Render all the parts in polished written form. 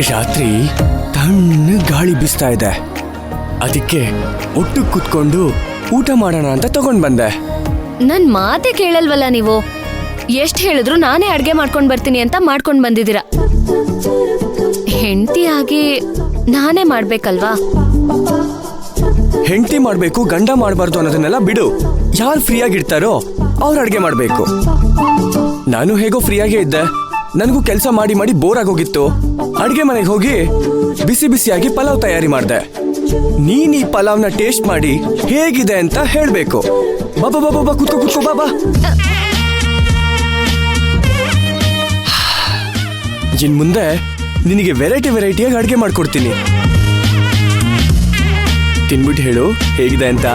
ರಾತ್ರಿ ತಣ್ಣ ಗಾಳಿ ಬೀಸ್ತಾ ಇದೆ, ಅದಕ್ಕೆ ಒಟ್ಟು ಕೂತ್ಕೊಂಡು ಊಟ ಮಾಡೋಣ ಅಂತ ತಗೊಂಡ್ ಬಂದೆ. ನನ್ ಮಾತೆ ಕೇಳಲ್ವಲ್ಲ ನೀವು. ಎಷ್ಟ್ ಹೇಳಿದ್ರು ನಾನೇ ಅಡ್ಗೆ ಮಾಡ್ಕೊಂಡ್ ಬರ್ತೀನಿ ಅಂತ ಮಾಡ್ಕೊಂಡ್ ಬಂದಿದ್ದೀರಾ. ಹೆಂಡತಿಯಾಗಿ ನಾನೇ ಮಾಡ್ಬೇಕಲ್ವಾ? ಹೆಂಡತಿ ಮಾಡ್ಬೇಕು, ಗಂಡ ಮಾಡಬಾರ್ದು ಅನ್ನೋದನ್ನೆಲ್ಲ ಬಿಡು. ಯಾರು ಫ್ರೀಯಾಗಿರ್ತಾರೋ ಅವ್ರು ಅಡ್ಗೆ ಮಾಡ್ಬೇಕು. ನಾನು ಹೇಗೋ ಫ್ರೀಯಾಗೇ ಇದ್ದೆ. ನನಗೂ ಕೆಲಸ ಮಾಡಿ ಮಾಡಿ ಬೋರ್ ಆಗೋಗಿತ್ತು. ಅಡ್ಗೆ ಮನೆಗೆ ಹೋಗಿ ಬಿಸಿ ಬಿಸಿಯಾಗಿ ಪಲಾವ್ ತಯಾರಿ ಮಾಡಿದೆ. ನೀನ್ ಈ ಪಲಾವ್ನ ಟೇಸ್ಟ್ ಮಾಡಿ ಹೇಗಿದೆ ಅಂತ ಹೇಳ್ಬೇಕು. ಬಾಬಾ ಬಾಬಾ ಬಾ, ಕುತ್ಕೋ ಕುತ್ಕೋ ಬಾಬಾ. ಇನ್ ಮುಂದೆ ನಿನಗೆ ವೆರೈಟಿಯಾಗಿ ಅಡ್ಗೆ ಮಾಡ್ಕೊಡ್ತೀನಿ. ತಿನ್ಬಿಟ್ಟು ಹೇಳು ಹೇಗಿದೆ ಅಂತ.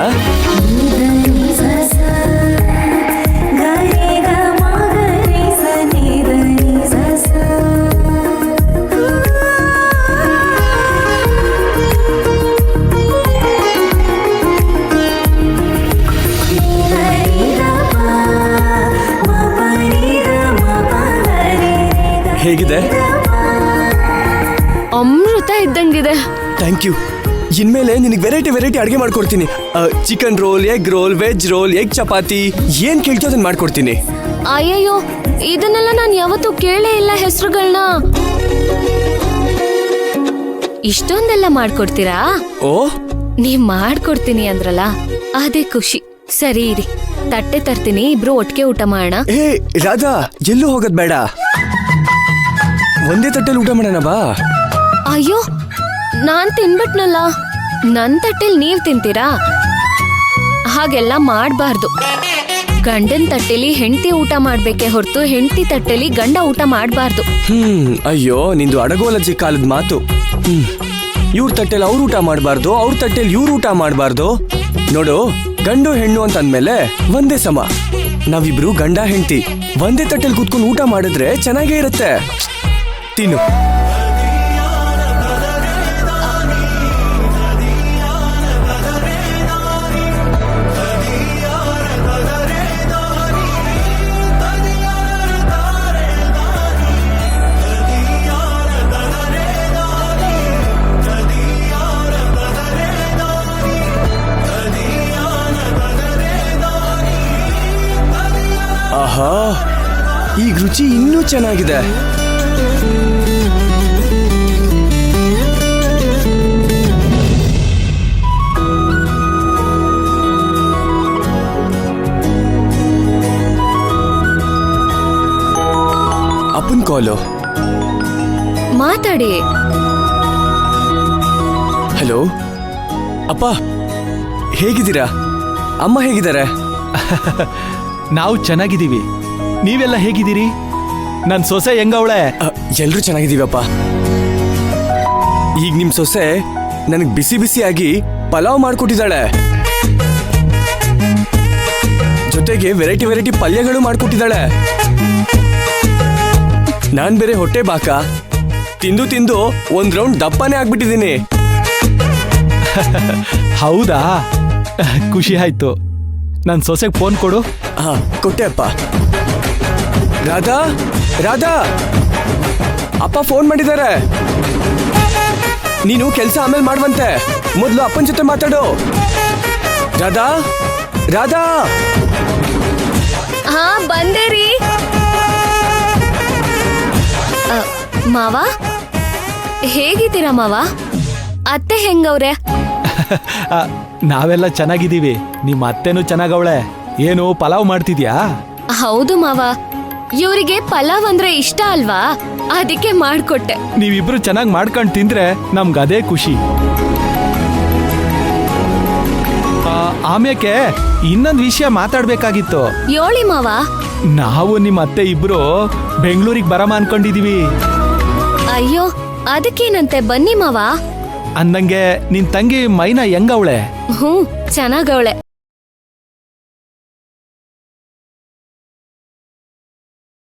ಹೇಗಿದೆ? ಅಮೃತ ಇದ್ದಂಗಿದೆ. Thank you. ಇನ್ಮೇಲೆ ನಿನಗೆ ವೆರೈಟಿ ಅಡ್ಗೆ ಮಾಡ್ಕೊಡ್ತೀನಿ. Chicken roll, egg roll, veg roll, egg chapati, ಏನ್ ಕೇಳ್ತೀಯೋ ಅದನ್ನ ಮಾಡ್ಕೊಡ್ತೀನಿ. ಅಯ್ಯಯ್ಯೋ, ಇದನ್ನೆಲ್ಲ ನಾನು ಯಾವತ್ತೂ ಕೇಳೇ ಇಲ್ಲ ಹೆಸರುಗಳನ್ನ. ಇಷ್ಟೊಂದೆಲ್ಲ ಮಾಡ್ಕೊಡ್ತೀರಾ? ಓ, ನೀವ್ ಮಾಡ್ಕೊಡ್ತೀನಿ ಅಂದ್ರಲ್ಲ, ಅದೇ ಖುಷಿ. ಸರಿ ಇರಿ, ತಟ್ಟೆ ತರ್ತೀನಿ, ಇಬ್ರು ಒಟ್ಟಿಗೆ ಊಟ ಮಾಡೋಣ. ಏ ರಾಧಾ, ಎಲ್ಲೂ ಹೋಗೋದ್ ಬೇಡ, ಒಂದೇ ತಟ್ಟೆಲಿ ಊಟ ಮಾಡೋಣ ಬಾ. ಅಯ್ಯೋ, ನಾನ್ ತಿನ್ಬಿಟ್ನಲ್ಲ, ನನ್ ತಟ್ಟೆಲ್ ನೀವ್ ತಿಂತೀರಾ? ಹಾಗೆಲ್ಲ ಮಾಡ್ಬಾರ್ದು. ಗಂಡನ್ ತಟ್ಟೆಲಿ ಹೆಂಡತಿ ಊಟ ಮಾಡ್ಬೇಕೆ ಹೊರತು ಹೆಂಡತಿ ತಟ್ಟೆಲಿ ಗಂಡ ಊಟ ಮಾಡ್ಬಾರ್ದು. ಅಯ್ಯೋ, ನಿಂದು ಅಡಗೋಲಜ್ಜಿ ಕಾಲದ ಮಾತು. ಇವ್ರ ತಟ್ಟೆಲಿ ಅವ್ರ ಊಟ ಮಾಡ್ಬಾರ್ದು, ಅವ್ರ ತಟ್ಟೆಲಿ ಇವ್ರ ಊಟ ಮಾಡ್ಬಾರ್ದು. ನೋಡು, ಗಂಡು ಹೆಣ್ಣು ಅಂತ ಅಂದ್ಮೇಲೆ ಒಂದೇ ಸಮ. ನಾವಿಬ್ರು ಗಂಡ ಹೆಂಡತಿ ಒಂದೇ ತಟ್ಟೆಲಿ ಕೂತ್ಕೊಂಡು ಊಟ ಮಾಡಿದ್ರೆ ಚೆನ್ನಾಗೇ ಇರುತ್ತೆ. ತಿನ್ನು. ಆಹಾ, ಈಗ ರುಚಿ ಇನ್ನೂ ಚೆನ್ನಾಗಿದೆ. ಅಪ್ಪನ್ ಕಾಲು. ಮಾತಾಡಿ. ಹಲೋ ಅಪ್ಪ, ಹೇಗಿದ್ದೀರಾ? ಅಮ್ಮ ಹೇಗಿದ್ದಾರೆ? ನಾವು ಚೆನ್ನಾಗಿದ್ದೀವಿ. ನೀವೆಲ್ಲ ಹೇಗಿದ್ದೀರಿ? ನನ್ ಸೊಸೆ ಹೆಂಗವಳೆ? ಎಲ್ರೂ ಚೆನ್ನಾಗಿದ್ದೀವಪ್ಪ. ಈಗ ನಿಮ್ ಸೊಸೆ ನನಗ್ ಬಿಸಿ ಬಿಸಿಯಾಗಿ ಪಲಾವ್ ಮಾಡ್ಕೊಟ್ಟಿದ್ದಾಳೆ. ಜೊತೆಗೆ ವೆರೈಟಿ ಪಲ್ಯಗಳು ಮಾಡ್ಕೊಟ್ಟಿದ್ದಾಳೆ. ನಾನ್ ಬೇರೆ ಹೊಟ್ಟೆ ಬಾಕ ತಿಂದು ಒಂದ್ ರೌಂಡ್ ದಪ್ಪನೇ ಆಗ್ಬಿಟ್ಟಿದ್ದೀನಿ. ಹೌದಾ? ಖುಷಿ ಆಯ್ತು. ನನ್ ಸೊಸೆಗೆ ಫೋನ್ ಕೊಡು. ಹಾ, ಕೊಟ್ಟೆ ಅಪ್ಪ. ರಾಧಾ, ರಾಧಾ, ಅಪ್ಪ ಫೋನ್ ಮಾಡಿದ್ದಾರೆ. ನೀನು ಕೆಲಸ ಆಮೇಲೆ ಮಾಡುವಂತೆ, ಮೊದಲು ಅಪ್ಪನ ಜೊತೆ ಮಾತಾಡು. ರಾಧಾ, ರಾಧಾ. ಹಾ, ಬಂದೆ ರೀ. ಮಾವ, ಹೇಗಿದ್ದೀರಾ ಮಾವ? ಅತ್ತೆ ಹೆಂಗವ್ರೆ? ನಾವೆಲ್ಲ ಚೆನ್ನಾಗಿದ್ದೀವಿ. ನಿಮ್ಮ ಅತ್ತೆನೂ ಚೆನ್ನಾಗವಳೆ. ಏನು ಪಲಾವ್ ಮಾಡ್ತಿದ್ಯಾ? ಹೌದು ಮಾವ, ಇವರಿಗೆ ಪಲಾವ್ ಅಂದ್ರೆ ಇಷ್ಟ ಅಲ್ವಾ, ಅದಕ್ಕೆ ಮಾಡ್ಕೊಟ್ಟೆ. ನೀವಿಬ್ರು ಚೆನ್ನಾಗಿ ಮಾಡ್ಕೊಂಡು ತಿಂದ್ರೆ ನಮ್ಗೆ ಅದೇ ಖುಷಿ. ಆಮ್ಯಾಕೆ ಇನ್ನೊಂದು ವಿಷಯ ಮಾತಾಡ್ಬೇಕಾಗಿತ್ತು. ಯೋಳಿ ಮಾವ. ನಾವು ನಿಮ್ಮ ಅತ್ತೆ ಇಬ್ರು ಬೆಂಗಳೂರಿಗೆ ಬರಮ ಅನ್ಕೊಂಡಿದೀವಿ. ಅಯ್ಯೋ, ಅದಕ್ಕೇನಂತೆ, ಬನ್ನಿ ಮಾವ. ಅಂದಂಗೆ ನಿನ್ ತಂಗಿ ಮೈನಾ ಹೆಂಗವಳೆ? ಚೆನ್ನಾಗವಳೆ.